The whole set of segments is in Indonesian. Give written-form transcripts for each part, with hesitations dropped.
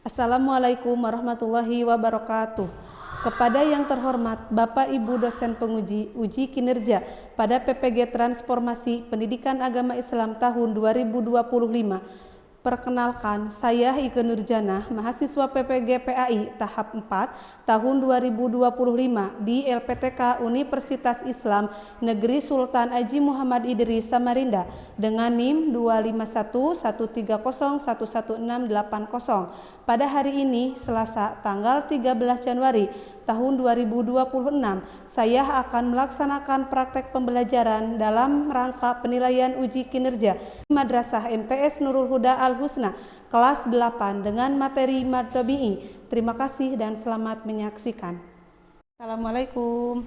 Assalamualaikum warahmatullahi wabarakatuh. Kepada yang terhormat Bapak Ibu dosen penguji uji kinerja pada PPG Transformasi Pendidikan Agama Islam tahun 2025. Perkenalkan, saya Ike Nurjana, mahasiswa PPG PAI tahap 4 tahun 2025 di LPTK Universitas Islam Negeri Sultan Haji Muhammad Idris Samarinda dengan NIM 25130111680. Pada hari ini, Selasa, tanggal 13 Januari tahun 2026, saya akan melaksanakan praktek pembelajaran dalam rangka penilaian uji kinerja Madrasah MTS Nurul Huda Al-Husna kelas 8 dengan materi Mad Tabi'i. Terima kasih dan selamat menyaksikan. Assalamualaikum.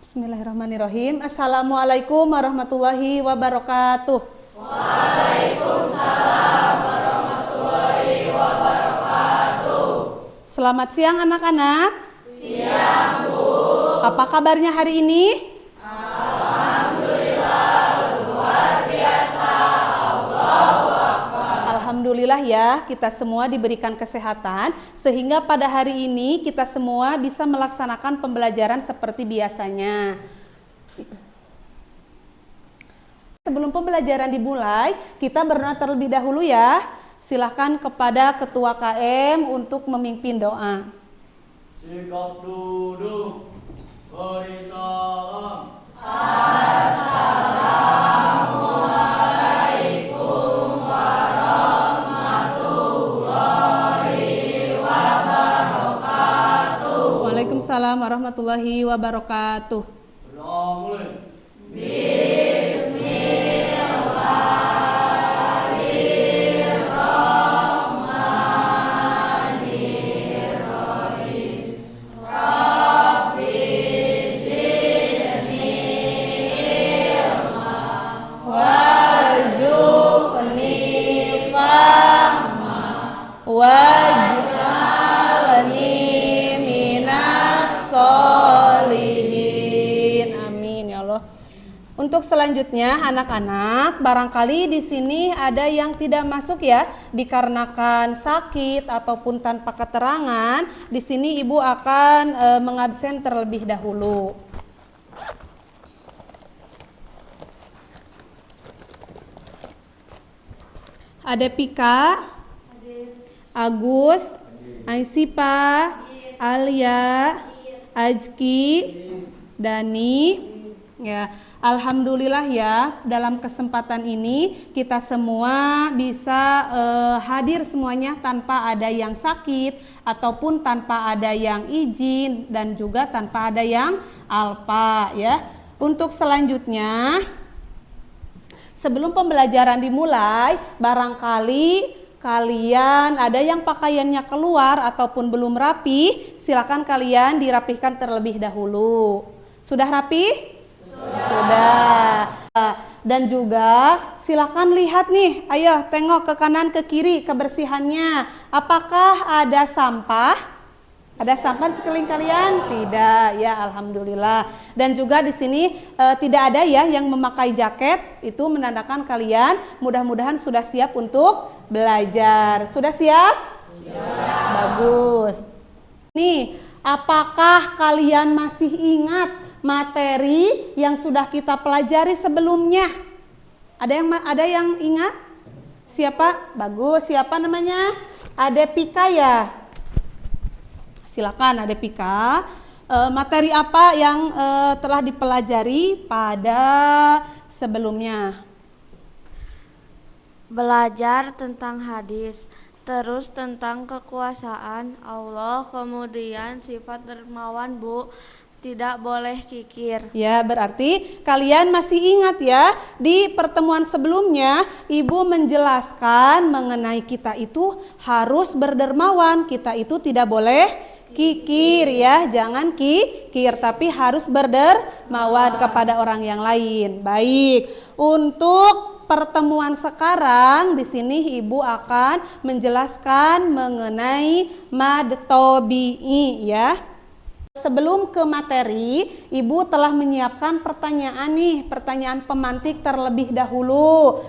Bismillahirrahmanirrahim. Assalamualaikum warahmatullahi wabarakatuh. Waalaikumsalam warahmatullahi wabarakatuh. Selamat siang anak-anak. Siang, Bu. Apa kabarnya hari ini? Alhamdulillah, luar biasa. Allahu Akbar. Alhamdulillah ya, kita semua diberikan kesehatan sehingga pada hari ini kita semua bisa melaksanakan pembelajaran seperti biasanya. Sebelum pembelajaran dimulai, kita berdoa terlebih dahulu ya. Silahkan kepada Ketua KM untuk memimpin doa. Sikap duduk, beri salam. Assalamualaikum warahmatullahi wabarakatuh. Waalaikumsalam warahmatullahi wabarakatuh. Berdoa mulai. Waj'alni minas sholihin. Amin ya Allah. Untuk selanjutnya anak-anak, barangkali di sini ada yang tidak masuk ya, dikarenakan sakit ataupun tanpa keterangan. Di sini Ibu akan mengabsen terlebih dahulu. Ada Pika, Agus, Aisipa, Alia, Ajki, Dani. Ya, alhamdulillah ya, dalam kesempatan ini kita semua bisa hadir semuanya tanpa ada yang sakit ataupun tanpa ada yang izin dan juga tanpa ada yang alpa ya. Untuk selanjutnya, sebelum pembelajaran dimulai, barangkali kalian ada yang pakaiannya keluar ataupun belum rapi, silakan kalian dirapihkan terlebih dahulu. Sudah rapi? Sudah. Dan juga silakan lihat nih, ayo tengok ke kanan ke kiri kebersihannya. Apakah ada sampah? Ada sampah di sekeliling kalian? Tidak, ya alhamdulillah. Dan juga di sini tidak ada ya yang memakai jaket, itu menandakan kalian mudah-mudahan sudah siap untuk belajar. Sudah siap? Siap. Bagus. Nih, apakah kalian masih ingat materi yang sudah kita pelajari sebelumnya? Ada yang ingat? Siapa? Bagus. Siapa namanya? Ada Pika ya? Silakan ada Pika. Materi apa yang telah dipelajari pada sebelumnya? Belajar tentang hadis, terus tentang kekuasaan Allah, kemudian sifat dermawan, Bu. Tidak boleh kikir. Ya, berarti kalian masih ingat ya, di pertemuan sebelumnya Ibu menjelaskan mengenai kita itu harus berdermawan, kita itu tidak boleh kikir ya, jangan kikir tapi harus berdermawan kepada orang yang lain. Baik, untuk pertemuan sekarang di sini Ibu akan menjelaskan mengenai mad tabi'i ya. Sebelum ke materi, Ibu telah menyiapkan pertanyaan nih, pertanyaan pemantik terlebih dahulu.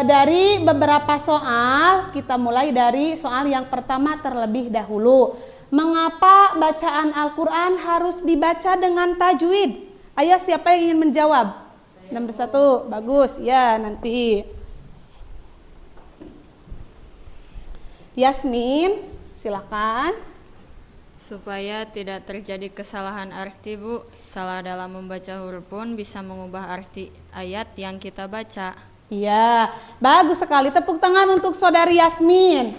Dari beberapa soal, kita mulai dari soal yang pertama terlebih dahulu. Mengapa bacaan Al-Quran harus dibaca dengan tajwid? Ayo, siapa yang ingin menjawab? Nomor 1, bagus. Ya, nanti. Yasmin, silakan. Supaya tidak terjadi kesalahan arti, Bu. Salah dalam membaca huruf pun bisa mengubah arti ayat yang kita baca. Iya, bagus sekali. Tepuk tangan untuk saudari Yasmin.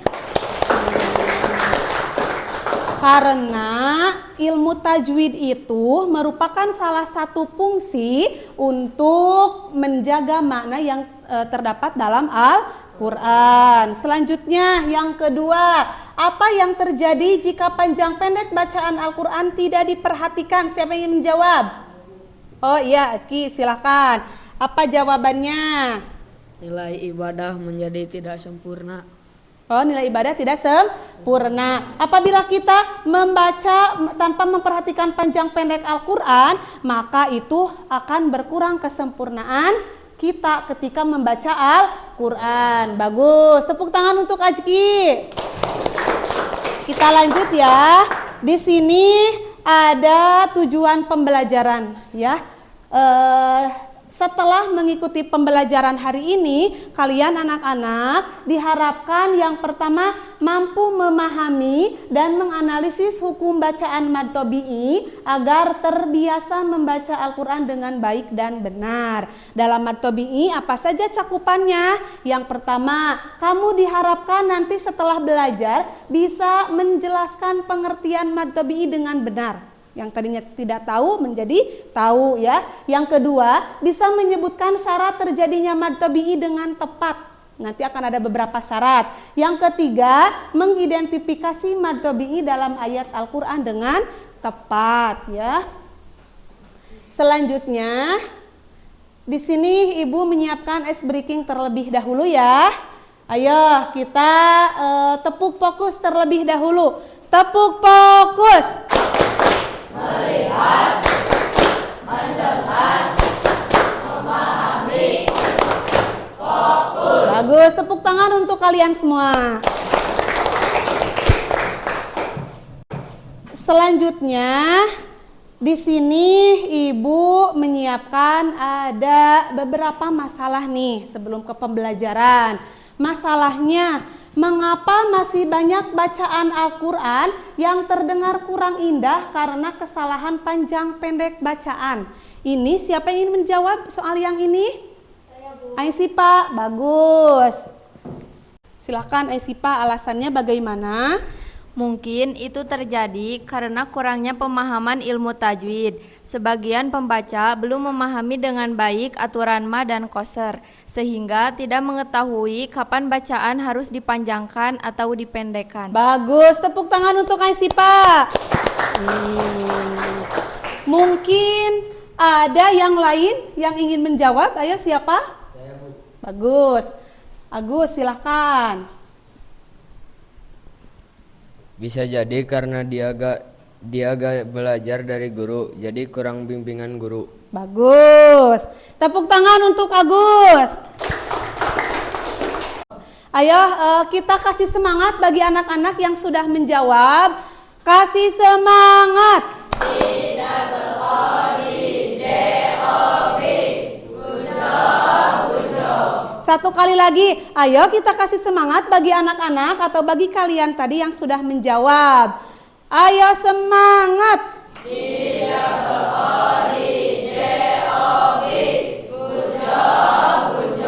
Karena ilmu tajwid itu merupakan salah satu fungsi untuk menjaga makna yang terdapat dalam Al-Quran. Selanjutnya yang kedua, apa yang terjadi jika panjang pendek bacaan Al-Quran tidak diperhatikan? Siapa yang ingin menjawab? Oh iya, Azki, silahkan. Apa jawabannya? Nilai ibadah menjadi tidak sempurna. Oh, nilai ibadah tidak sempurna. Apabila kita membaca tanpa memperhatikan panjang pendek Al-Quran, maka itu akan berkurang kesempurnaan kita ketika membaca Al-Quran. Bagus, tepuk tangan untuk Azki. Kita lanjut ya. Di sini ada tujuan pembelajaran ya. Setelah mengikuti pembelajaran hari ini, kalian anak-anak diharapkan yang pertama mampu memahami dan menganalisis hukum bacaan mad tabi'i agar terbiasa membaca Al-Quran dengan baik dan benar. Dalam mad tabi'i apa saja cakupannya? Yang pertama, kamu diharapkan nanti setelah belajar bisa menjelaskan pengertian mad tabi'i dengan benar. Yang tadinya tidak tahu menjadi tahu ya. Yang kedua, bisa menyebutkan syarat terjadinya mad tabi'i dengan tepat. Nanti akan ada beberapa syarat. Yang ketiga, mengidentifikasi mad tabi'i dalam ayat Al-Quran dengan tepat ya. Selanjutnya, di sini Ibu menyiapkan ice breaking terlebih dahulu ya. Ayo kita tepuk fokus terlebih dahulu. Tepuk fokus. Melihat, mendengar, memahami, fokus. Bagus, tepuk tangan untuk kalian semua. Selanjutnya, di sini Ibu menyiapkan ada beberapa masalah nih sebelum ke pembelajaran. Masalahnya, mengapa masih banyak bacaan Al-Quran yang terdengar kurang indah karena kesalahan panjang pendek bacaan? Ini siapa yang ingin menjawab soal yang ini? Saya, Bu. Aisipa, bagus. Silakan Aisipa, alasannya bagaimana? Mungkin itu terjadi karena kurangnya pemahaman ilmu tajwid. Sebagian pembaca belum memahami dengan baik aturan ma dan qasr, sehingga tidak mengetahui kapan bacaan harus dipanjangkan atau dipendekkan. Bagus, tepuk tangan untuk Aisipa. Mungkin ada yang lain yang ingin menjawab. Ayo, siapa? Saya, Bu. Bagus. Agus, silakan. Bisa jadi karena dia gak belajar dari guru, jadi kurang bimbingan guru. Bagus. Tepuk tangan untuk Agus. Ayo kita kasih semangat bagi anak-anak yang sudah menjawab. Kasih semangat. Tidak berlari, Satu kali lagi, ayo kita kasih semangat bagi anak-anak atau bagi kalian tadi yang sudah menjawab. Ayo semangat. Tidak berlari,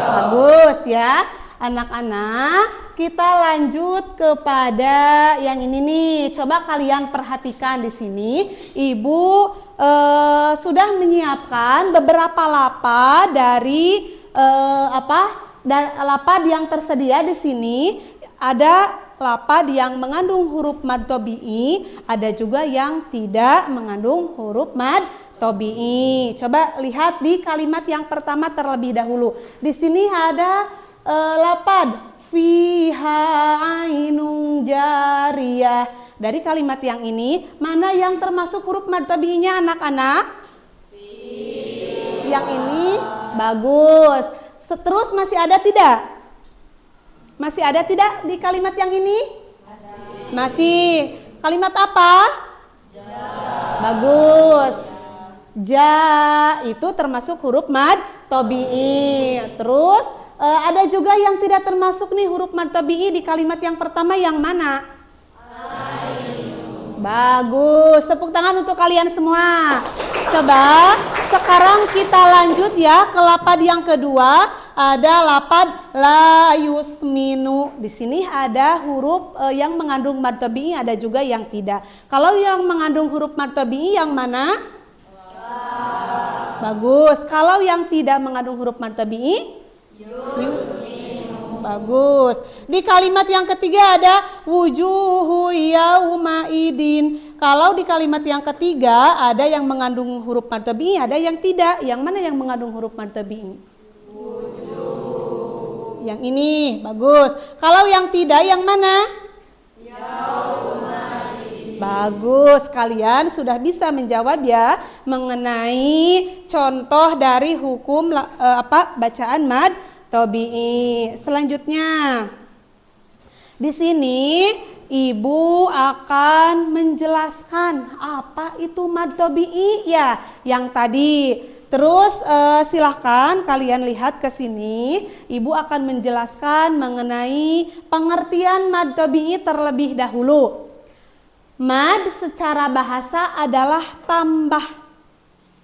Bagus ya. Anak-anak, kita lanjut kepada yang ini nih. Coba kalian perhatikan di sini. Ibu sudah menyiapkan beberapa lapa dari lapad yang tersedia di sini. Ada lapad yang mengandung huruf mad tabi'i, ada juga yang tidak mengandung huruf mad tabi'i. Coba lihat di kalimat yang pertama terlebih dahulu. Di sini ada lapad fiha ainun jariyah. Dari kalimat yang ini, mana yang termasuk huruf mad tabi'inya anak-anak? Yang ini bagus. Terus masih ada tidak? Masih ada tidak di kalimat yang ini? Masih. Kalimat apa? Bagus. Ja itu termasuk huruf mad tabi'i. Terus ada juga yang tidak termasuk nih huruf mad tabi'i di kalimat yang pertama yang mana? Bagus. Tepuk tangan untuk kalian semua. Coba sekarang kita lanjut ya ke lapad yang kedua. Ada lapad la yusminu. Di sini ada huruf yang mengandung mad tabi'i, ada juga yang tidak. Kalau yang mengandung huruf mad tabi'i yang mana? Bagus. Kalau yang tidak mengandung huruf mad tabi'i? Yusminu. Bagus. Di kalimat yang ketiga ada wujuhu yauma idin. Kalau di kalimat yang ketiga ada yang mengandung huruf mad tabi'i, ada yang tidak. Yang mana yang mengandung huruf mad tabi'i? Yang ini, bagus. Kalau yang tidak, yang mana? Bagus, kalian sudah bisa menjawab ya mengenai contoh dari hukum bacaan mad tabi'i. Selanjutnya, di sini Ibu akan menjelaskan apa itu mad tabi'i ya, yang tadi. Terus silahkan kalian lihat ke sini. Ibu akan menjelaskan mengenai pengertian mad tabi'i terlebih dahulu. Mad secara bahasa adalah tambah,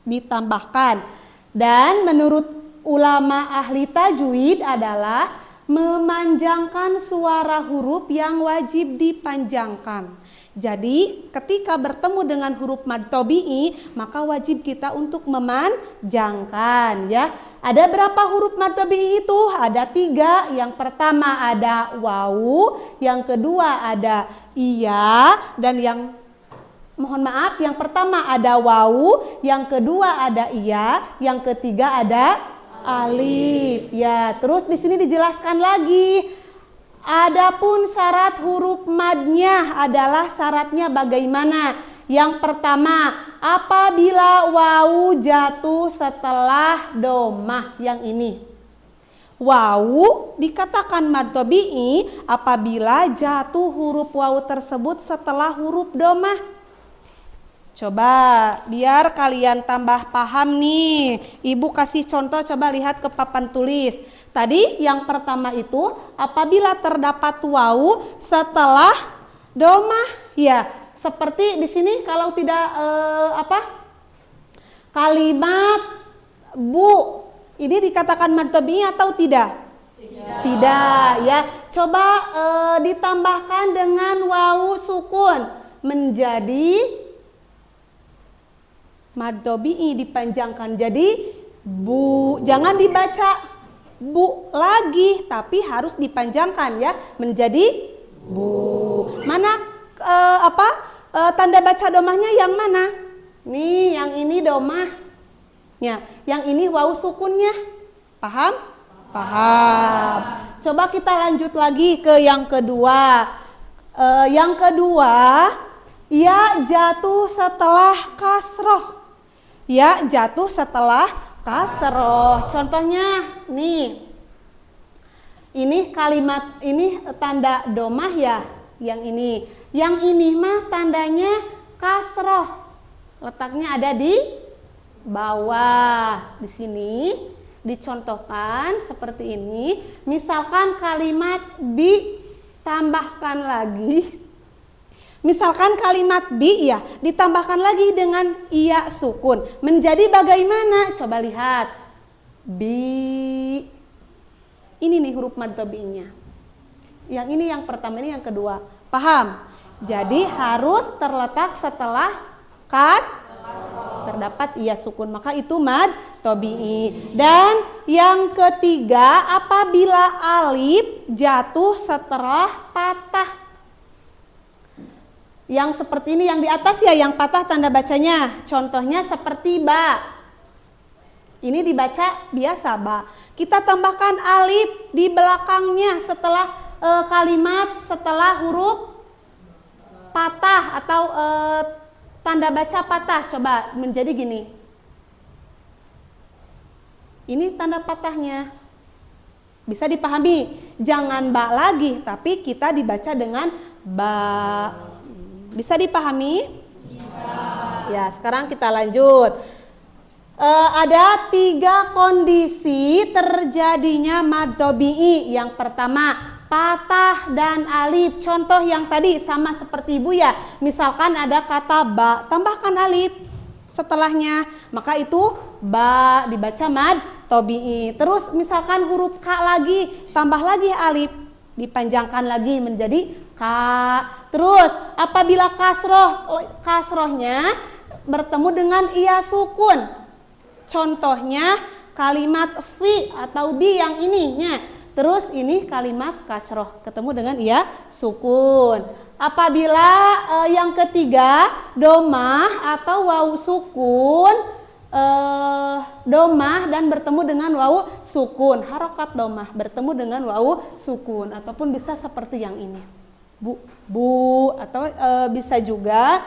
ditambahkan. Dan menurut ulama ahli tajwid adalah memanjangkan suara huruf yang wajib dipanjangkan. Jadi ketika bertemu dengan huruf mad tabi'i maka wajib kita untuk memanjangkan ya. Ada berapa huruf mad tabi'i itu? Ada 3. Yang pertama ada wawu, yang kedua ada iya, dan yang pertama ada wawu, yang kedua ada iya, yang ketiga ada alif ya. Terus di sini dijelaskan lagi. Adapun syarat huruf madnya adalah syaratnya bagaimana? Yang pertama, apabila wawu jatuh setelah domah, yang ini. Wawu dikatakan mad tabi'i apabila jatuh huruf wawu tersebut setelah huruf domah. Coba biar kalian tambah paham nih. Ibu kasih contoh, coba lihat ke papan tulis. Tadi yang pertama itu apabila terdapat wawu setelah domah ya. Seperti di sini kalau tidak kalimat bu ini dikatakan mad tabi'i atau tidak? Tidak ya. Coba ditambahkan dengan wawu sukun menjadi mad tabi'i, dipanjangkan jadi bu. Jangan dibaca bu lagi, tapi harus dipanjangkan ya menjadi bu. Mana tanda baca domahnya yang mana? Nih, yang ini domah. Ya, yang ini wawu sukunnya. Paham? Paham. Coba kita lanjut lagi ke yang kedua. Yang kedua, ya jatuh setelah kasroh. Ya jatuh setelah kasroh. Contohnya nih. Ini kalimat ini tanda domah ya, yang ini. Yang ini mah tandanya kasroh. Letaknya ada di bawah. Di sini dicontohkan seperti ini. Misalkan kalimat bi tambahkan lagi. Misalkan kalimat bi ya ditambahkan lagi dengan iya sukun. Menjadi bagaimana? Coba lihat. Bi. Ini nih huruf mad tabi'inya. Yang ini yang pertama, ini yang kedua. Paham? Jadi harus terletak setelah terdapat iya sukun, maka itu mad tabi'i. Dan yang ketiga, apabila alif jatuh setelah patah. Yang seperti ini yang di atas ya, yang patah tanda bacanya. Contohnya seperti ba. Ini dibaca biasa ba. Kita tambahkan alif di belakangnya setelah kalimat, setelah huruf patah atau tanda baca patah, coba menjadi gini. Ini tanda patahnya. Bisa dipahami, jangan ba lagi, tapi kita dibaca dengan ba. Bisa dipahami? Bisa. Ya, sekarang kita lanjut. Ada 3 kondisi terjadinya mad tabi'i. Yang pertama, patah dan alif. Contoh yang tadi sama seperti Ibu ya. Misalkan ada kata ba, tambahkan alif setelahnya, maka itu ba dibaca mad tabi'i. Terus misalkan huruf ka lagi, tambah lagi alif, dipanjangkan lagi menjadi ka. Terus apabila kasrohnya bertemu dengan iya sukun, contohnya kalimat fi atau bi yang ininya. Terus ini kalimat kasroh ketemu dengan iya sukun. Apabila yang ketiga domah atau wawu sukun, domah dan bertemu dengan wawu sukun, harokat domah bertemu dengan wawu sukun, ataupun bisa seperti yang ini, bu atau bisa juga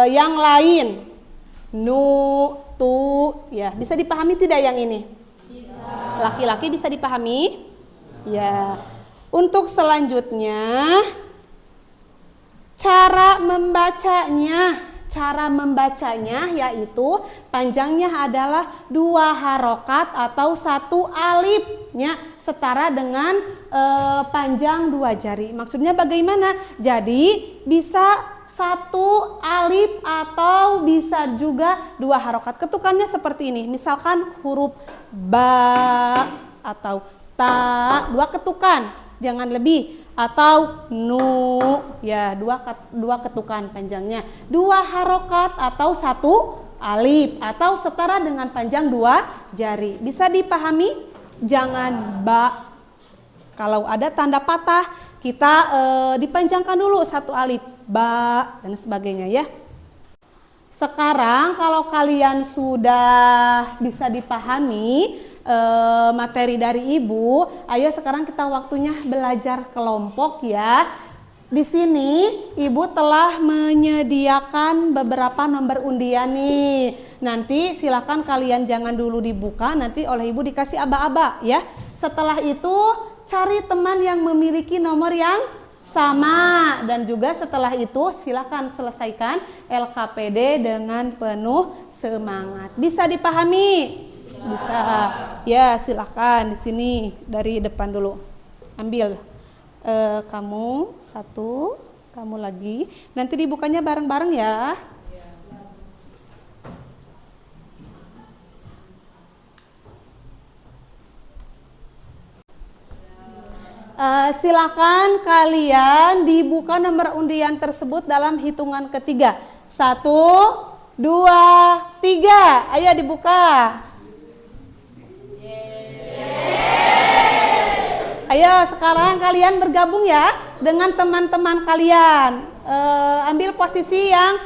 yang lain, nu, tu, ya. Bisa dipahami tidak yang ini? Bisa. Laki-laki bisa dipahami? Ya. Untuk selanjutnya, cara membacanya yaitu panjangnya adalah 2 harokat atau 1 alifnya setara dengan panjang 2 jari. Maksudnya bagaimana? Jadi bisa 1 alif atau bisa juga 2 harokat. Ketukannya seperti ini. Misalkan huruf ba atau ta, 2 ketukan, jangan lebih. Atau nu, ya 2 ketukan panjangnya. 2 harokat atau 1 alif atau setara dengan panjang 2 jari. Bisa dipahami? Jangan ba. Kalau ada tanda patah, kita dipanjangkan dulu 1 alif, ba dan sebagainya ya. Sekarang kalau kalian sudah bisa dipahami materi dari Ibu, ayo sekarang kita waktunya belajar kelompok ya. Di sini Ibu telah menyediakan beberapa nomor undian nih. Nanti silakan kalian jangan dulu dibuka, nanti oleh Ibu dikasih aba-aba ya. Setelah itu cari teman yang memiliki nomor yang sama, dan juga setelah itu silakan selesaikan LKPD dengan penuh semangat. Bisa dipahami? Bisa. Ya, silakan di sini dari depan dulu. Ambil kamu 1, kamu lagi. Nanti dibukanya bareng-bareng ya. Silakan kalian dibuka nomor undian tersebut dalam hitungan ketiga. 1, 2, 3. Ayo dibuka. Ayo sekarang kalian bergabung ya dengan teman-teman kalian. Ambil posisi yang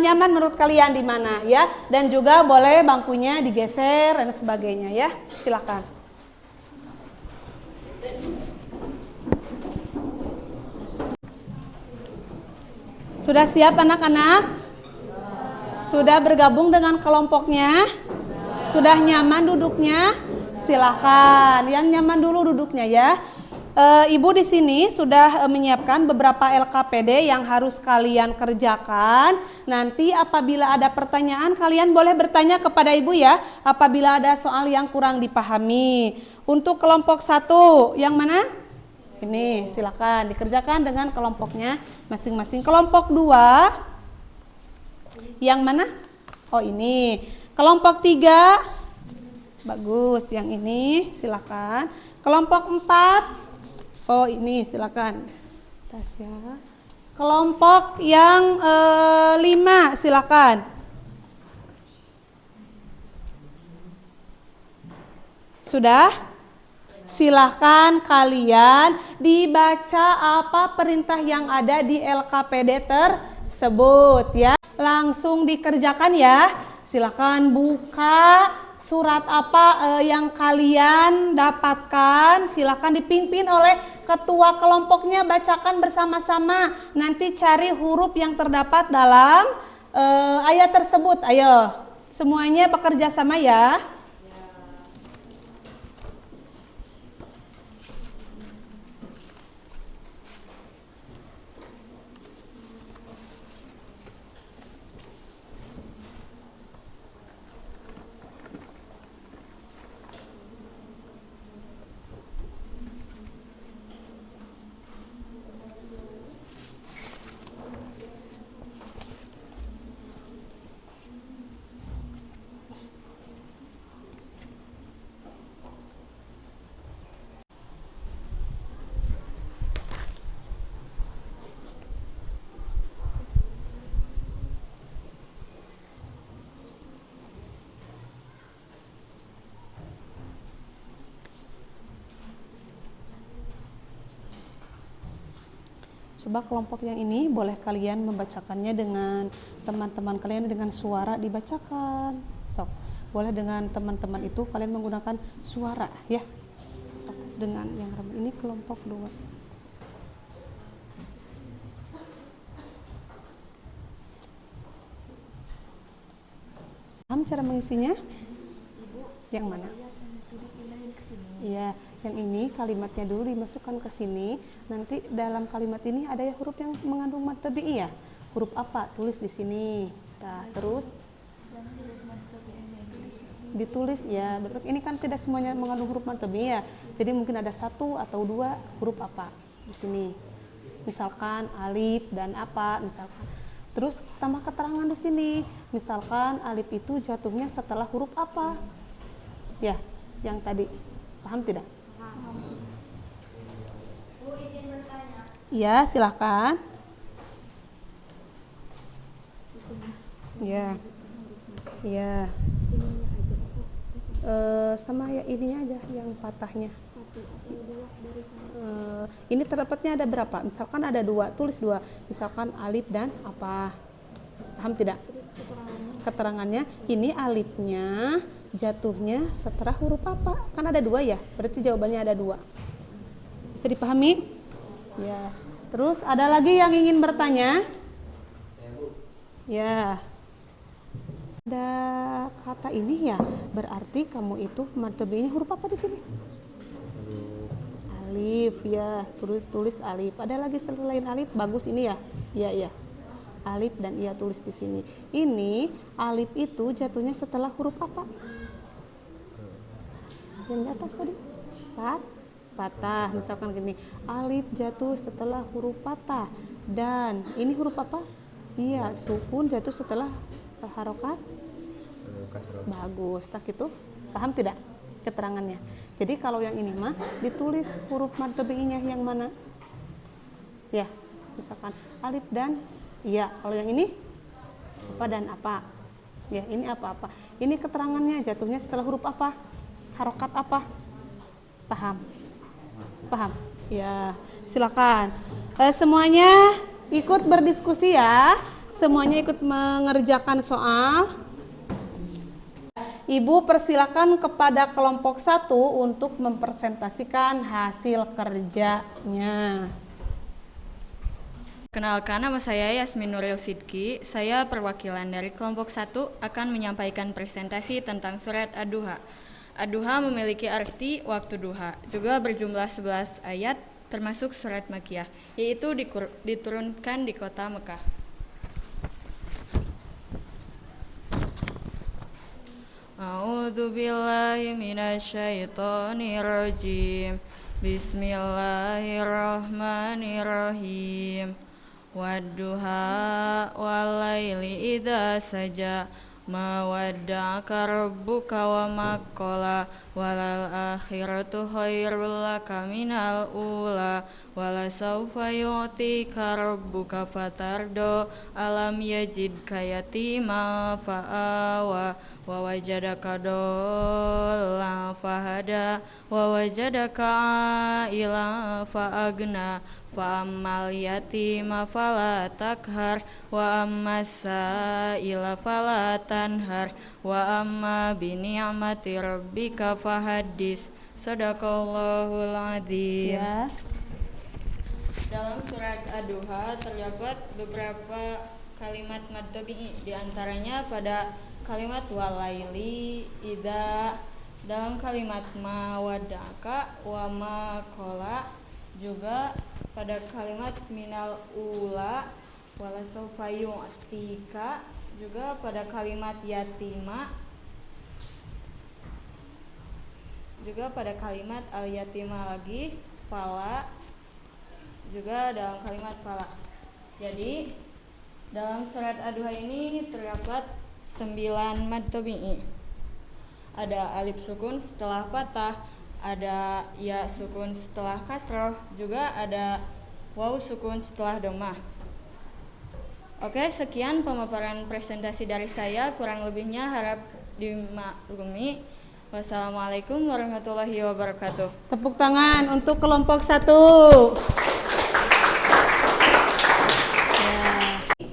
nyaman menurut kalian di mana ya. Dan juga boleh bangkunya digeser dan sebagainya ya. Silakan. Sudah siap anak-anak? Sudah bergabung dengan kelompoknya? Sudah nyaman duduknya? Silakan, yang nyaman dulu duduknya ya. Ibu di sini sudah menyiapkan beberapa LKPD yang harus kalian kerjakan. Nanti apabila ada pertanyaan kalian boleh bertanya kepada Ibu ya. Apabila ada soal yang kurang dipahami. Untuk kelompok 1, yang mana? Ini silakan dikerjakan dengan kelompoknya masing-masing. Kelompok 2, yang mana? Oh ini. Kelompok 3, bagus, yang ini silakan. Kelompok 4, oh ini silakan. Tasya. Kelompok yang 5 silakan. Sudah? Silahkan kalian dibaca apa perintah yang ada di LKPD tersebut ya. Langsung dikerjakan ya. Silahkan buka surat apa yang kalian dapatkan. Silahkan dipimpin oleh ketua kelompoknya bacakan bersama-sama. Nanti cari huruf yang terdapat dalam ayat tersebut. Ayo, semuanya bekerja sama ya. Coba kelompok yang ini boleh kalian membacakannya dengan teman-teman kalian dengan suara dibacakan. Sok, boleh dengan teman-teman itu kalian menggunakan suara ya. Sok, dengan yang ini kelompok 2. Paham cara mengisinya? Yang mana? Iya, yang ini kalimatnya dulu dimasukkan ke sini. Nanti dalam kalimat ini ada ya huruf yang mengandung mad tabi'i ya. Huruf apa? Tulis di sini. Nah, terus ditulis ya. Ini kan tidak semuanya mengandung huruf mad tabi'i ya. Jadi mungkin ada 1 atau 2 huruf apa di sini. Misalkan alif dan apa misalkan. Terus tambah keterangan di sini. Misalkan alif itu jatuhnya setelah huruf apa? Ya, yang tadi. Paham tidak? Paham. Bu, izin bertanya. Ya, silakan. Ya. Ya. Sama ya ininya aja yang patahnya. Ini terdapatnya ada berapa? Misalkan ada 2, tulis 2. Misalkan alif dan apa? Paham tidak? Keterangannya ini alifnya jatuhnya setelah huruf apa? Kan ada 2 ya, berarti jawabannya ada 2. Bisa dipahami? Ya. Terus ada lagi yang ingin bertanya? Ya. Ada kata ini ya, berarti kamu itu mad tabi'inya huruf apa di sini? Alif ya, terus tulis alif. Ada lagi selain alif? Bagus ini ya. Iya, iya. Alif dan ia tulis di sini. Ini alif itu jatuhnya setelah huruf apa? Yang di atas tadi patah. Misalkan gini, alif jatuh setelah huruf patah. Dan ini huruf apa? Iya, sukun jatuh setelah harokat. Bagus, tak itu. Paham tidak keterangannya? Jadi kalau yang ini mah ditulis huruf mad tabi'inya yang mana? Ya, misalkan alif dan iya, kalau yang ini apa dan apa? Ya, ini apa-apa. Ini keterangannya jatuhnya setelah huruf apa? Harokat apa? Paham? Paham? Ya, silakan. Semuanya ikut berdiskusi ya. Semuanya ikut mengerjakan soal. Ibu persilakan kepada kelompok 1 untuk mempresentasikan hasil kerjanya. Kenalkan, nama saya Yasmin Nuril Sidki. Saya perwakilan dari kelompok 1 akan menyampaikan presentasi tentang surat Ad-Duha. Ad-Duha memiliki arti waktu duha, juga berjumlah 11 ayat termasuk surat Makkiyah, yaitu diturunkan di kota Mekah. A'udzu billahi minasyaitonir rajim. Bismillahirrahmanirrahim. Wadduha walaili idza saja ma wadda'aka rabbuka wa ma qala walal akhiratu khairul laka minal ula wala sawfa yu'tika rabbuka fatardo alam yajidka yatima fa'awa wa wajadaka dollan fahada wa wajadaka aila fa'agna fa ammal yatima fala takhar wa ammas sa'ila fala tanhar wa amma bi ni'mati rabbika fahaddis. Sadaqallahul adzim. Ya. Dalam surat Ad-Duha terdapat beberapa kalimat mad tabi'i, di antaranya pada kalimat walaili, idza, dalam kalimat ma wadaka wa ma qala, juga pada kalimat minal ula wala sawfa yu'tika, juga pada kalimat yatima, juga pada kalimat al yatima lagi, fala, juga dalam kalimat fala. Jadi dalam surat Ad-Duha ini terdapat 9 mad tabi'i. Ada alif sukun setelah patah, ada ya sukun setelah kasroh, juga ada waw sukun setelah dhammah. Oke, sekian pemaparan presentasi dari saya, kurang lebihnya harap dimaklumi. Wassalamualaikum warahmatullahi wabarakatuh. Tepuk tangan untuk kelompok 1.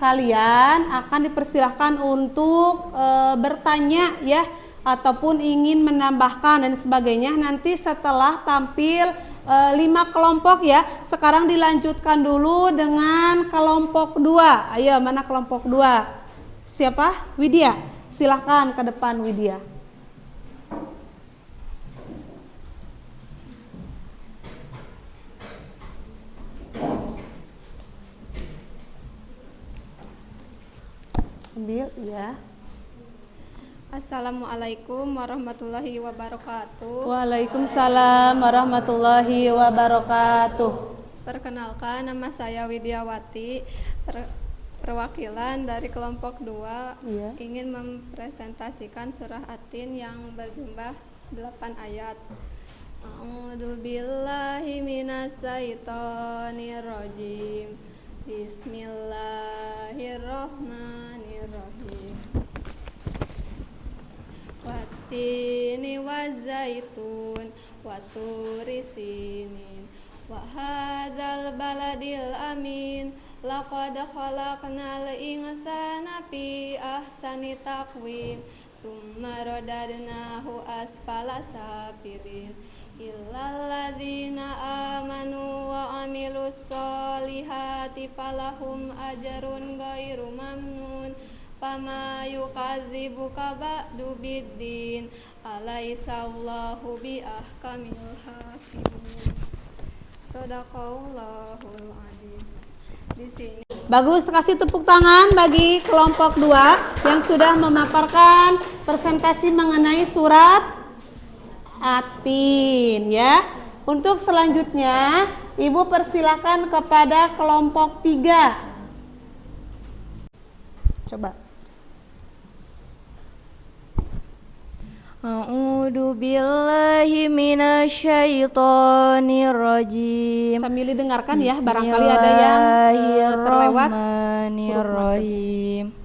Kalian akan dipersilahkan untuk bertanya ya, ataupun ingin menambahkan dan sebagainya nanti setelah tampil 5 kelompok ya. Sekarang dilanjutkan dulu dengan kelompok 2. Ayo, mana kelompok 2? Siapa? Widya. Silahkan ke depan Widya. Ambil ya. Assalamualaikum warahmatullahi wabarakatuh. Waalaikumsalam warahmatullahi wabarakatuh. Perkenalkan, nama saya Widyawati, perwakilan dari kelompok 2. Iya. Ingin mempresentasikan surah At-Tin yang berjumlah 8 ayat. A'udzu billahi minasyaitonir rajim. Bismillahirrahmanirrahim. Wattini wazaitun waturi sinin wa hadzal baladil amin laqad khalaqnal insana fi ahsani taqwim summa radadnahu asfala safilin illal ladzina amanu wa amilus solihati falahum ajrun ghairu mamnun fama yukadzibuka ba'du biddin alaisallahu biahkamil hakimin. Shadaqallahul adzim. Di sini Bagus, kasih tepuk tangan bagi kelompok 2 yang sudah memaparkan presentasi mengenai surat At-Tin ya. Untuk selanjutnya, Ibu persilakan kepada kelompok 3. Coba. A'udzu billahi minasyaitonir rajim. Sambil didengarkan ya, barangkali ada yang terlewat. Bismillahirrahmanirrahim.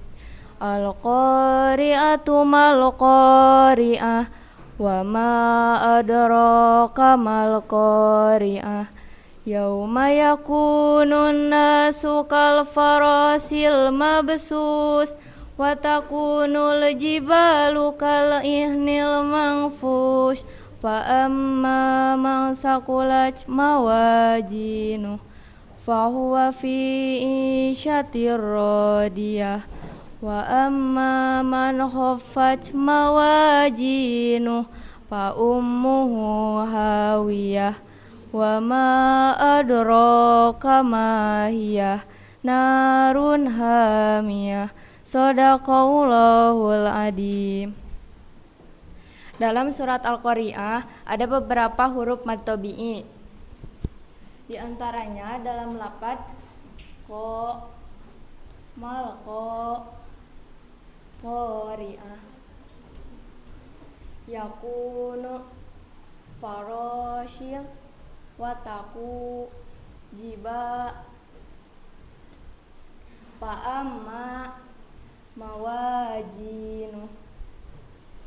Al-qari'atu mal-qari'ah wa ma adraka mal-qari'ah. Yauma yakunun nasu kal farasil mabsus wa takunul jibalu kal ihnil manfush fa amma man sakulat mawazinu fa huwa fi isyatir radiyah wa amma man khaffat mawazinu fa ummuhu hawiyah wa ma adraka ma hiya narun hamiyah. Shadaqallahul adzim. Dalam surat Al-Qari'ah ada beberapa huruf mad tabi'i. Di antaranya dalam lafaz ko, mal ko, qari'ah, yakunu, faroshil, wataku, jiba, fa'amma, mawajinu,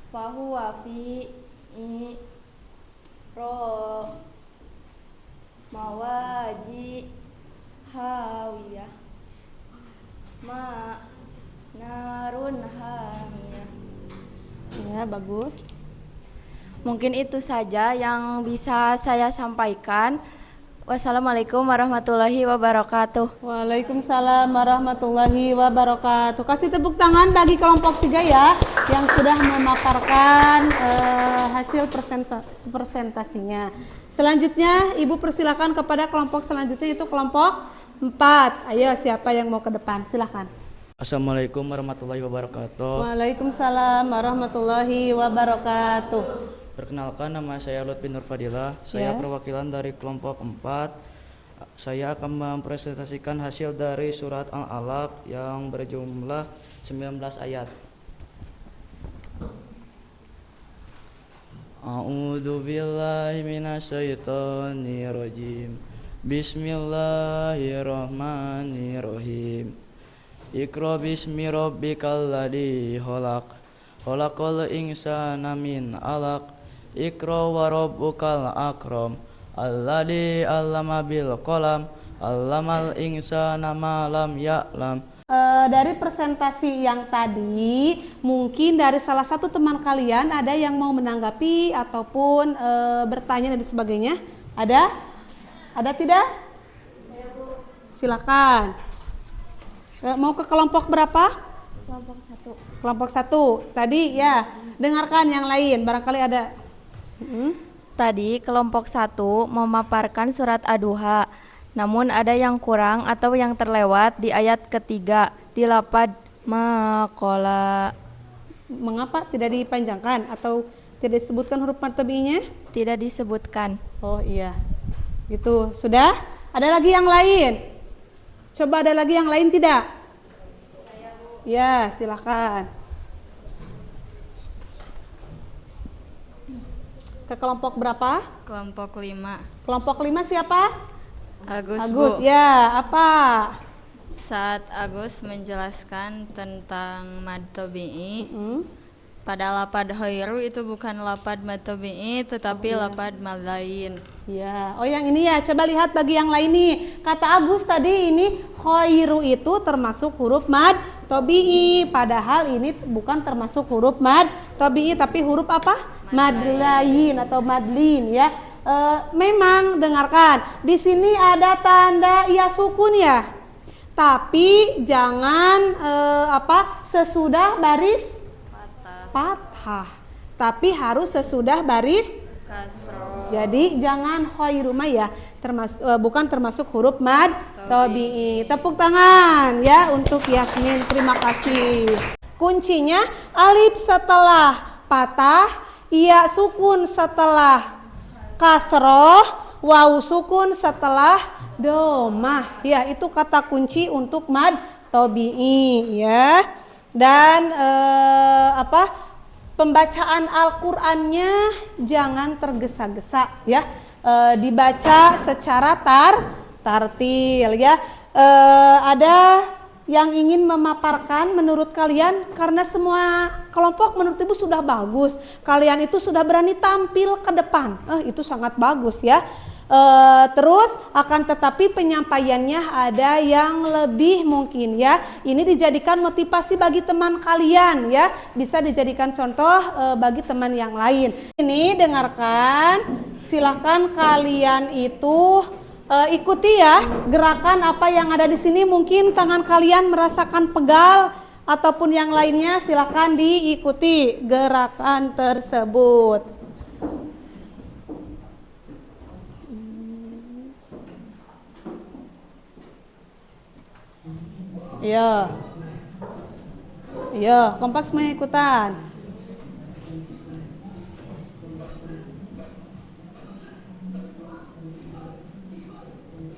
fahuwa fi ro, mawaji hawiyah, ma narun hamiyah. Ya, bagus. Mungkin itu saja yang bisa saya sampaikan. Wassalamualaikum warahmatullahi wabarakatuh. Waalaikumsalam warahmatullahi wabarakatuh. Kasih tepuk tangan bagi kelompok 3 ya, yang sudah memaparkan hasil presentasinya. Selanjutnya, Ibu persilakan kepada kelompok selanjutnya, itu kelompok 4. Ayo, siapa yang mau ke depan? Silakan. Assalamualaikum warahmatullahi wabarakatuh. Waalaikumsalam warahmatullahi wabarakatuh. Perkenalkan, nama saya Lutfi Nur Fadilah. Saya Ya. perwakilan dari kelompok 4. Saya akan mempresentasikan hasil dari surat Al-Alaq yang berjumlah 19 ayat. A'udzu billahi minasyaitonir rajim. Bismillahirrahmanirrahim. Iqra bismi rabbikal ladzi khalaq. Khalaqal insana min 'alaq. Iqra wa rabbukal akram. Alladzi 'allama bil qalam. 'Allamal insana ma lam ya'lam. Dari presentasi yang tadi, mungkin dari salah satu teman kalian ada yang mau menanggapi ataupun bertanya dan sebagainya. Ada? Ada tidak? Silakan. Mau ke kelompok berapa? Kelompok 1. Kelompok 1. Tadi ya, dengarkan yang lain, barangkali ada. Tadi kelompok 1 memaparkan surat Ad-Duha. Namun ada yang kurang atau yang terlewat di ayat ketiga di lapad maqala. Mengapa tidak dipanjangkan atau tidak disebutkan huruf mad tabi'inya? Tidak disebutkan. Oh iya. Gitu. Sudah? Ada lagi yang lain? Coba ada lagi yang lain tidak? Ya, silakan. Ke kelompok berapa? Kelompok 5. Kelompok 5 siapa? Agus, Agus. Bu. Ya, apa? Saat Agus menjelaskan tentang mad tabi'i, Hmm. pada lapad khairu itu bukan lapad mad tabi'i tetapi lapad mad lain. Ya, oh yang ini ya, coba lihat bagi yang lain nih. Kata Agus tadi ini khairu itu termasuk huruf mad tabi'i, padahal ini bukan termasuk huruf mad tabi'i tapi huruf apa? Mad lain atau madlin ya. Memang dengarkan, di sini ada tanda ya sukun ya. Tapi jangan sesudah baris fathah. Tapi harus sesudah baris Kasroh. jadi jangan khairuma ya, bukan termasuk huruf mad tabi'i. Tepuk tangan ya untuk Yasmin, terima kasih. Kuncinya alif setelah patah, ya sukun setelah kasroh, waw sukun setelah domah. Ya, itu kata kunci untuk mad tabi'i ya. Dan pembacaan Al-Qur'annya jangan tergesa-gesa ya. Dibaca secara tartil ya. Ada yang ingin memaparkan menurut kalian, karena semua kelompok menurut Ibu sudah bagus. Kalian itu sudah berani tampil ke depan. Itu sangat bagus ya. Terus akan tetapi penyampaiannya ada yang lebih mungkin ya. Ini dijadikan motivasi bagi teman kalian ya. Bisa dijadikan contoh bagi teman yang lain. Ini dengarkan, silahkan kalian itu ikuti ya gerakan apa yang ada di sini. Mungkin tangan kalian merasakan pegal ataupun yang lainnya, silahkan diikuti gerakan tersebut. Iya. Iya, kompak semuanya ikutan.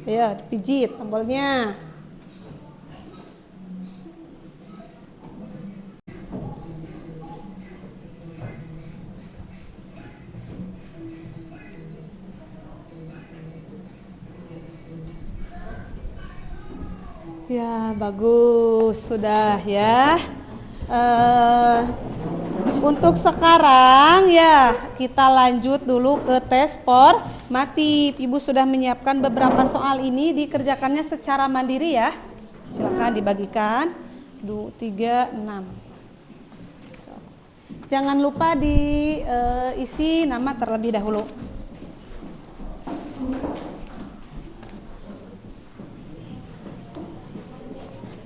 Iya, dipijit tombolnya. Ya, bagus, sudah ya. Untuk sekarang ya, kita lanjut dulu ke tes formatif. Ibu sudah menyiapkan beberapa soal ini, dikerjakannya secara mandiri ya. Silakan dibagikan. 2, 3, 6. Jangan lupa diisi nama terlebih dahulu.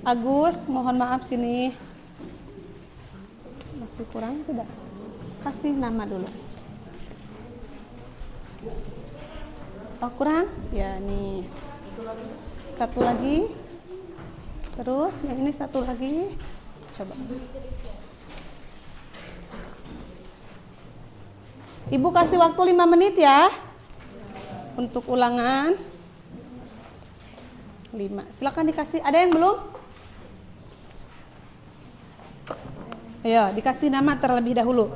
Agus, mohon maaf sini. Masih kurang tidak? Kasih nama dulu. Oh, kurang? Ya, nih. Satu lagi. Terus yang ini satu lagi. Coba. Ibu kasih waktu 5 menit ya. Untuk ulangan. 5. Silakan dikasih. Ada yang belum? Ayo, dikasih nama terlebih dahulu.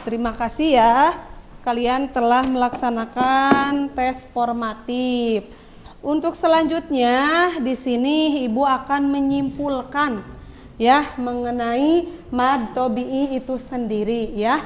Terima kasih ya, kalian telah melaksanakan tes formatif. Untuk selanjutnya di sini Ibu akan menyimpulkan ya mengenai mad tobi'i itu sendiri ya.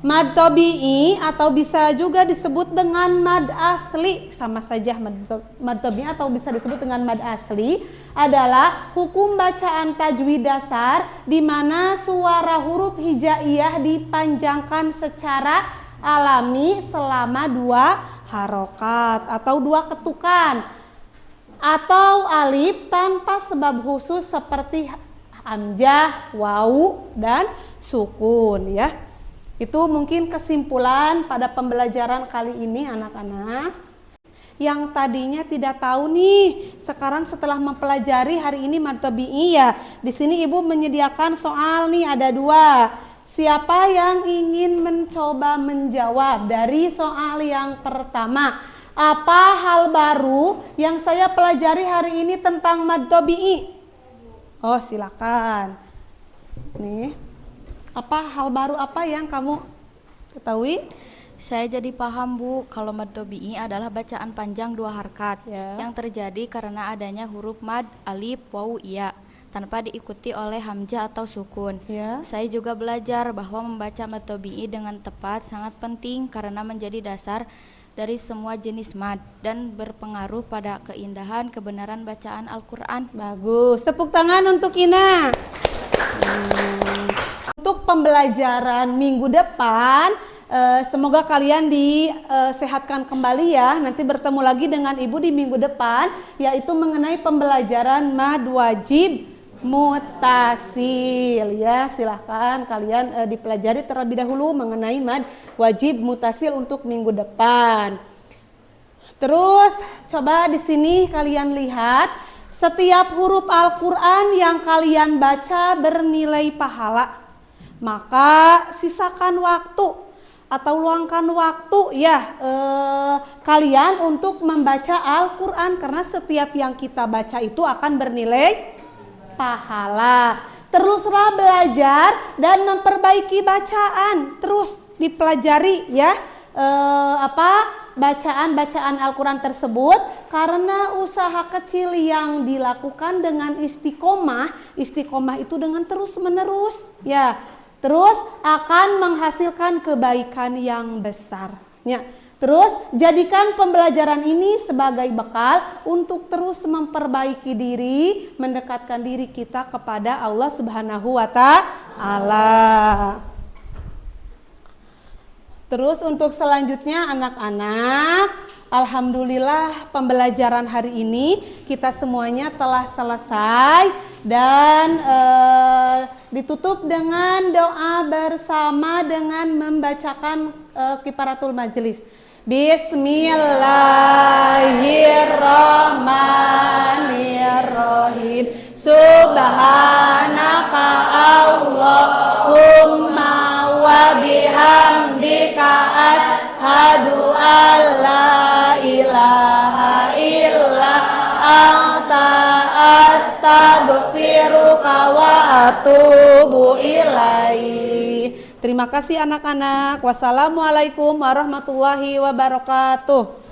Mad tobi'i atau bisa juga disebut dengan mad asli, sama saja mad tobi'i atau bisa disebut dengan mad asli adalah hukum bacaan tajwid dasar di mana suara huruf hijaiyah dipanjangkan secara alami selama 2 harokat atau 2 ketukan, atau alif tanpa sebab khusus seperti hamzah, wawu, dan sukun ya. Itu mungkin kesimpulan pada pembelajaran kali ini anak-anak. Yang tadinya tidak tahu nih, sekarang setelah mempelajari hari ini mad tobi'i ya. Di sini Ibu menyediakan soal nih, ada 2. Siapa yang ingin mencoba menjawab dari soal yang pertama? Apa hal baru yang saya pelajari hari ini tentang mad tobi'i? Oh, silakan. Nih. Apa hal baru apa yang kamu ketahui? Saya jadi paham Bu, kalau mad tobi'i adalah bacaan panjang 2 harkat Ya. yang terjadi karena adanya huruf mad, alif, wawu, iya tanpa diikuti oleh hamzah atau sukun. Ya. Saya juga belajar bahwa membaca mad tobi'i dengan tepat sangat penting karena menjadi dasar dari semua jenis mad dan berpengaruh pada keindahan kebenaran bacaan Al-Quran. Bagus, tepuk tangan untuk Ina. Untuk pembelajaran minggu depan, semoga kalian disehatkan kembali ya. Nanti bertemu lagi dengan Ibu di minggu depan, yaitu mengenai pembelajaran mad wajib mutasil ya. Silahkan kalian dipelajari terlebih dahulu mengenai mad wajib mutasil untuk minggu depan. Terus coba di sini kalian lihat, setiap huruf Al-Quran yang kalian baca bernilai pahala. Maka sisakan waktu atau luangkan waktu ya kalian untuk membaca Al-Quran, karena setiap yang kita baca itu akan bernilai pahala. Teruslah belajar dan memperbaiki bacaan, terus dipelajari ya bacaan Al-Quran tersebut, karena usaha kecil yang dilakukan dengan istiqomah itu dengan terus menerus ya, terus akan menghasilkan kebaikan yang besar ya. Terus jadikan pembelajaran ini sebagai bekal untuk terus memperbaiki diri, mendekatkan diri kita kepada Allah Subhanahu wa Ta'ala. Terus untuk selanjutnya anak-anak, alhamdulillah pembelajaran hari ini kita semuanya telah selesai dan ditutup dengan doa bersama dengan membacakan kifaratul majelis. Bismillahirrahmanirrahim. Subhanaka Allahumma wa bihamdika asyhadu an la ilaha illa anta astaghfiruka wa atubu ilaih. Terima kasih anak-anak. Wassalamualaikum warahmatullahi wabarakatuh.